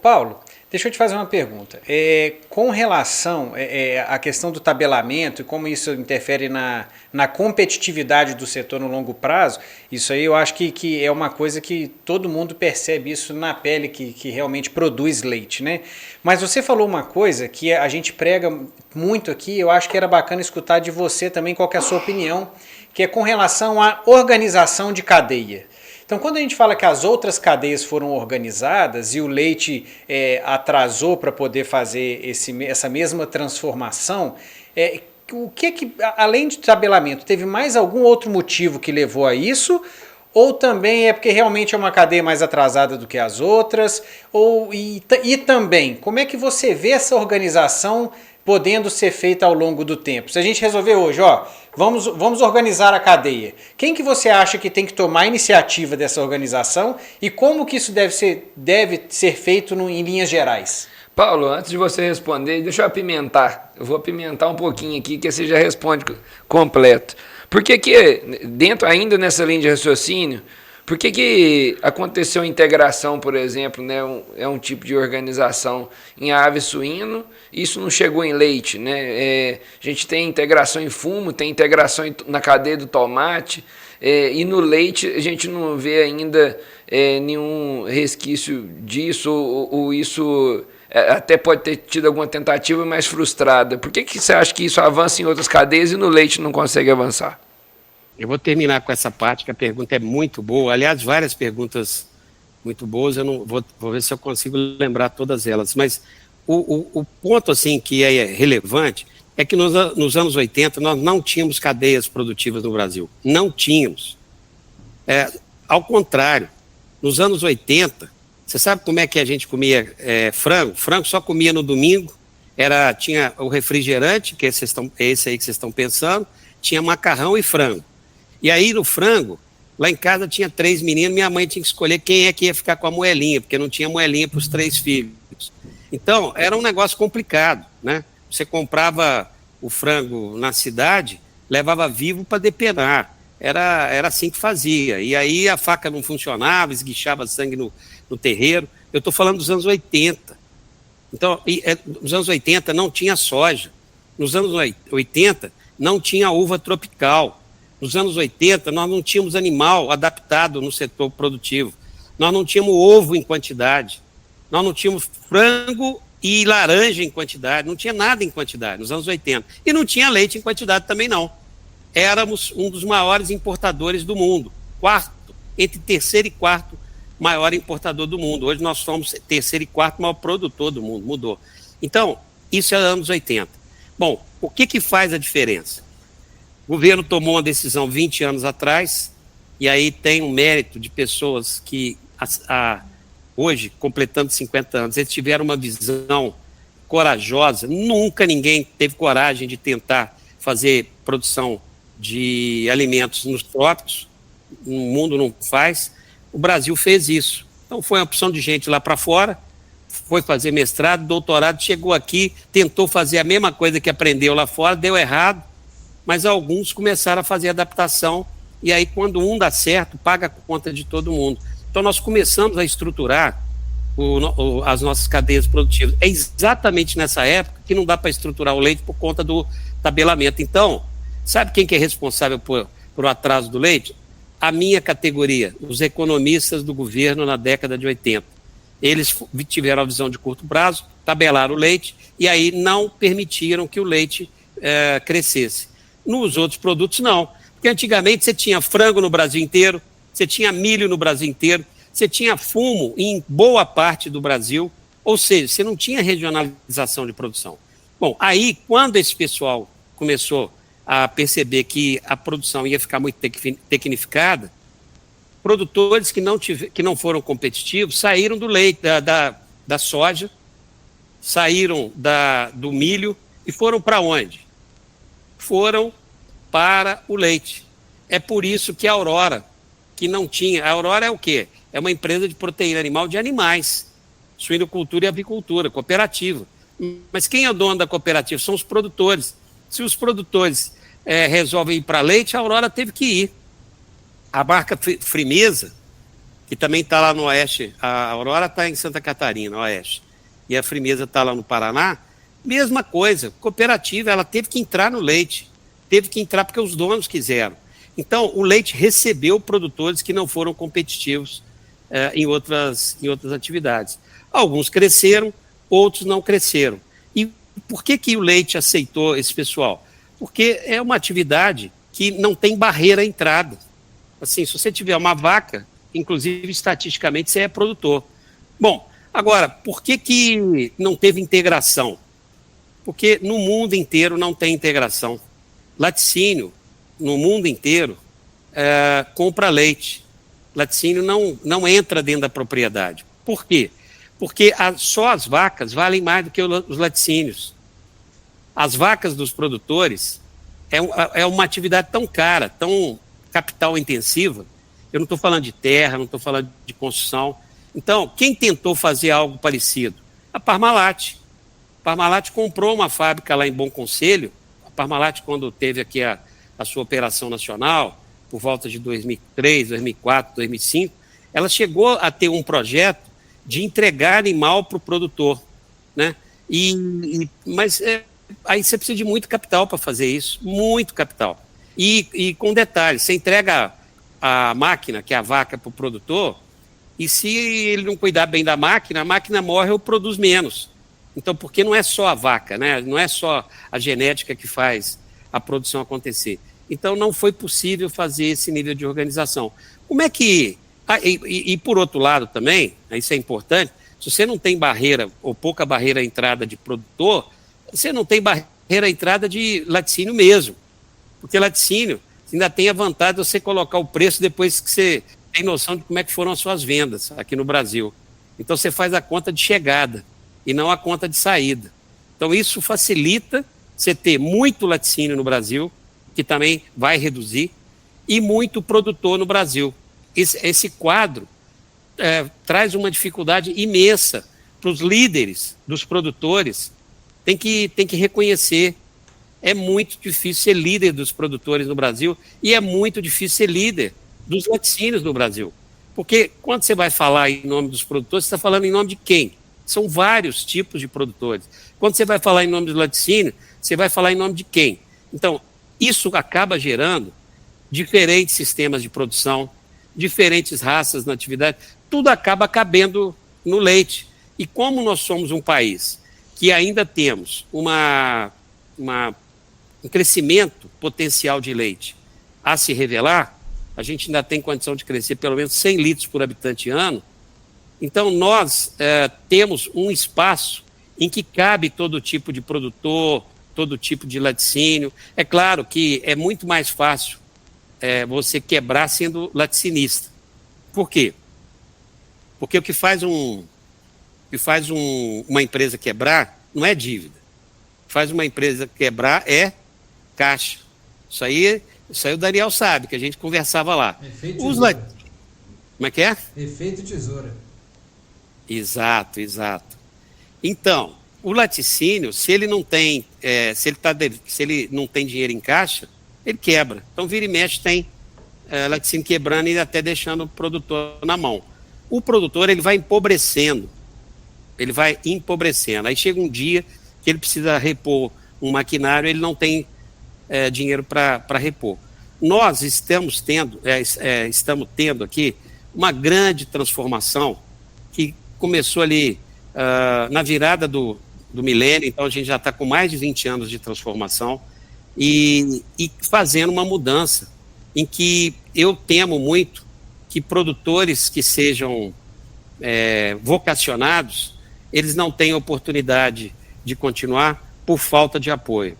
Paulo, deixa eu te fazer uma pergunta. Com relação à questão do tabelamento e como isso interfere na competitividade do setor no longo prazo, isso aí eu acho que é uma coisa que todo mundo percebe isso na pele que realmente produz leite, né? Mas você falou uma coisa que a gente prega muito aqui, eu acho que era bacana escutar de você também qual que é a sua opinião, que é com relação à organização de cadeia. Então, quando a gente fala que as outras cadeias foram organizadas e o leite atrasou para poder fazer essa mesma transformação, o que, além de tabelamento, teve mais algum outro motivo que levou a isso? Ou também é porque realmente é uma cadeia mais atrasada do que as outras? E também, como é que você vê essa organização podendo ser feita ao longo do tempo? Se a gente resolver hoje, vamos organizar a cadeia. Quem que você acha que tem que tomar a iniciativa dessa organização e como que isso deve ser feito em linhas gerais? Paulo, antes de você responder, deixa eu apimentar. Eu vou apimentar um pouquinho aqui, que você já responde completo. Por que dentro, ainda nessa linha de raciocínio, por que aconteceu a integração, por exemplo, né? É um tipo de organização em ave e suíno, isso não chegou em leite, né? A gente tem integração em fumo, tem integração na cadeia do tomate, e no leite a gente não vê ainda nenhum resquício disso, ou isso até pode ter tido alguma tentativa mais frustrada. Por que você acha que isso avança em outras cadeias e no leite não consegue avançar? Eu vou terminar com essa parte, que a pergunta é muito boa. Aliás, várias perguntas muito boas, eu não vou ver se eu consigo lembrar todas elas. Mas o ponto assim, que é relevante é que nos anos 80 nós não tínhamos cadeias produtivas no Brasil. Não tínhamos. Ao contrário, nos anos 80, você sabe como é que a gente comia frango? Frango só comia no domingo, tinha o refrigerante, que é esse aí que vocês estão pensando, tinha macarrão e frango. E aí no frango, lá em casa tinha 3 meninos, minha mãe tinha que escolher quem é que ia ficar com a moelinha, porque não tinha moelinha para os 3 filhos. Então, era um negócio complicado, né? Você comprava o frango na cidade, levava vivo para depenar. Era assim que fazia. E aí a faca não funcionava, esguichava sangue no terreiro. Eu estou falando dos anos 80. Então, nos anos 80 não tinha soja. Nos anos 80 não tinha uva tropical. Nos anos 80, nós não tínhamos animal adaptado no setor produtivo. Nós não tínhamos ovo em quantidade. Nós não tínhamos frango e laranja em quantidade. Não tinha nada em quantidade nos anos 80. E não tinha leite em quantidade também, não. Éramos um dos maiores importadores do mundo. Entre terceiro e quarto maior importador do mundo. Hoje nós somos terceiro e quarto maior produtor do mundo. Mudou. Então, isso é anos 80. Bom, o que faz a diferença? O governo tomou uma decisão 20 anos atrás, e aí tem um mérito de pessoas que, hoje, completando 50 anos, eles tiveram uma visão corajosa. Nunca ninguém teve coragem de tentar fazer produção de alimentos nos trópicos, o mundo não faz. O Brasil fez isso. Então foi uma opção de gente lá para fora, foi fazer mestrado, doutorado, chegou aqui, tentou fazer a mesma coisa que aprendeu lá fora, deu errado, mas alguns começaram a fazer adaptação, e aí quando um dá certo, paga a conta de todo mundo. Então nós começamos a estruturar as nossas cadeias produtivas. É exatamente nessa época que não dá para estruturar o leite por conta do tabelamento. Então, sabe quem que é responsável por o atraso do leite? A minha categoria, os economistas do governo na década de 80. Eles tiveram a visão de curto prazo, tabelaram o leite, e aí não permitiram que o leite crescesse. Nos outros produtos, não. Porque antigamente você tinha frango no Brasil inteiro, você tinha milho no Brasil inteiro, você tinha fumo em boa parte do Brasil, ou seja, você não tinha regionalização de produção. Bom, aí, quando esse pessoal começou a perceber que a produção ia ficar muito tecnificada, produtores que não foram competitivos saíram do leite, da soja, saíram do milho e foram para onde? Foram para o leite. É por isso que a Aurora, que não tinha... A Aurora é o quê? É uma empresa de proteína animal de animais, suinocultura e avicultura, cooperativa. Mas quem é o dono da cooperativa? São os produtores. Se os produtores resolvem ir para leite, a Aurora teve que ir. A marca Frimeza que também está lá no Oeste, a Aurora está em Santa Catarina, Oeste, e a Frimeza está lá no Paraná, mesma coisa, cooperativa, ela teve que entrar no leite, teve que entrar porque os donos quiseram. Então, o leite recebeu produtores que não foram competitivos em outras atividades. Alguns cresceram, outros não cresceram. E por que o leite aceitou esse pessoal? Porque é uma atividade que não tem barreira à entrada. Assim, se você tiver uma vaca, inclusive estatisticamente você é produtor. Bom, agora, por que não teve integração? Porque no mundo inteiro não tem integração. Laticínio, no mundo inteiro, compra leite. Laticínio não entra dentro da propriedade. Por quê? Porque só as vacas valem mais do que os laticínios. As vacas dos produtores é uma atividade tão cara, tão capital intensiva. Eu não estou falando de terra, não estou falando de construção. Então, quem tentou fazer algo parecido? A Parmalat. A Parmalat comprou uma fábrica lá em Bom Conselho. A Parmalat, quando teve aqui a sua operação nacional, por volta de 2003, 2004, 2005, ela chegou a ter um projeto de entregar animal para o produtor, né? Mas aí você precisa de muito capital para fazer isso, muito capital. E com detalhe, você entrega a máquina, que é a vaca, para o produtor, e se ele não cuidar bem da máquina, a máquina morre ou produz menos. Então, porque não é só a vaca, né? Não é só a genética que faz a produção acontecer. Então, não foi possível fazer esse nível de organização. Como é que... E por outro lado também, isso é importante, se você não tem barreira ou pouca barreira à entrada de produtor, você não tem barreira à entrada de laticínio mesmo. Porque laticínio ainda tem a vantagem de você colocar o preço depois que você tem noção de como é que foram as suas vendas aqui no Brasil. Então você faz a conta de chegada e não a conta de saída. Então isso facilita você ter muito laticínio no Brasil, que também vai reduzir, e muito produtor no Brasil. Esse quadro traz uma dificuldade imensa para os líderes dos produtores. Tem que reconhecer, é muito difícil ser líder dos produtores no Brasil e é muito difícil ser líder dos laticínios no Brasil. Porque quando você vai falar em nome dos produtores, você está falando em nome de quem? São vários tipos de produtores. Quando você vai falar em nome dos laticínios, você vai falar em nome de quem? Então, isso acaba gerando diferentes sistemas de produção, diferentes raças na atividade, tudo acaba cabendo no leite. E como nós somos um país que ainda temos um crescimento potencial de leite a se revelar, a gente ainda tem condição de crescer pelo menos 100 litros por habitante ano, então nós temos um espaço em que cabe todo tipo de produtor, todo tipo de laticínio. É claro que é muito mais fácil você quebrar sendo laticinista. Por quê? Porque o que faz uma empresa quebrar não é dívida. O que faz uma empresa quebrar é caixa. Isso aí o Daniel sabe, que a gente conversava lá. Efeito tesoura. Como é que é? Efeito tesoura. Exato. Então, o laticínio, se ele não tem dinheiro em caixa, ele quebra. Então, vira e mexe, tem laticínio quebrando e até deixando o produtor na mão. O produtor, ele vai empobrecendo. Aí chega um dia que ele precisa repor um maquinário, ele não tem dinheiro para repor. Nós estamos tendo aqui uma grande transformação que começou ali na virada do milênio, então a gente já está com mais de 20 anos de transformação e fazendo uma mudança em que eu temo muito que produtores que sejam vocacionados, eles não têm oportunidade de continuar por falta de apoio.